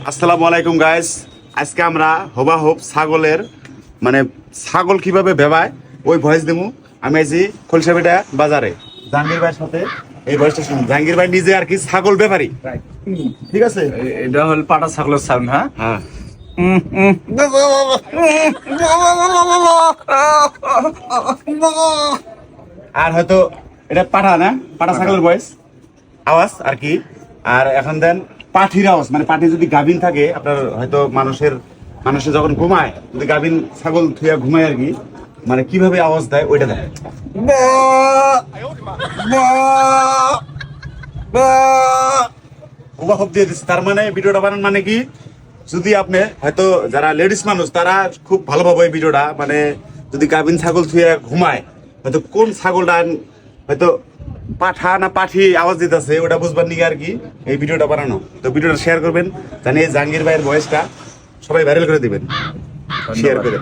আসসালামু আলাইকুম গাইস, আজকে আমরা হোবাহোব ছাগলের মানে ছাগল কিভাবে বেবায় ওই ভয়েস দেবো। আমি আছি খলসাবেটা বাজারে জাহাঙ্গীর ভাইয়ের সাথে। এই ভয়েসটা শুনুন, জাহাঙ্গীর ভাই নিজে আর কি ছাগল ব্যাপারী, ঠিক আছে? এটা হল পাটা ছাগলের সাউন্ড। হ্যাঁ হ্যাঁ, আর হয়তো এটা পাঠা না, পাঠা ছাগলের ভয়েস আওয়াজ আর কি। আর এখন দেন পাঠির আওয়াজ, মানে পাঠি যদি গাভিন থাকে আপনার হয়তো মানুষে যখন ঘুমায়, যদি গাভিন ছাগল থুয়া ঘুমায় আর কি, মানে কিভাবে আওয়াজ দেয় ওইটা দেয়। ওভাব দিয়ে দিচ্ছে। তার মানে ভিডিওটা বানান মানে কি, যদি আপনি হয়তো যারা লেডিস মানুষ তারা খুব ভালোভাবে এই ভিডিওটা, মানে যদি গাভিন ছাগল থুয়ে ঘুমায়, হয়তো কোন ছাগলটা হয়তো পাঠা না পাঠি আওয়াজ দিতেছে ওটা বুঝবার নিয়ে আর কি এই ভিডিওটা বানানো। তো ভিডিওটা শেয়ার করবেন, জানি জাহাঙ্গীর ভাইয়ের ভয়েসটা সবাই ভাইরাল করে দিবেন, শেয়ার করে।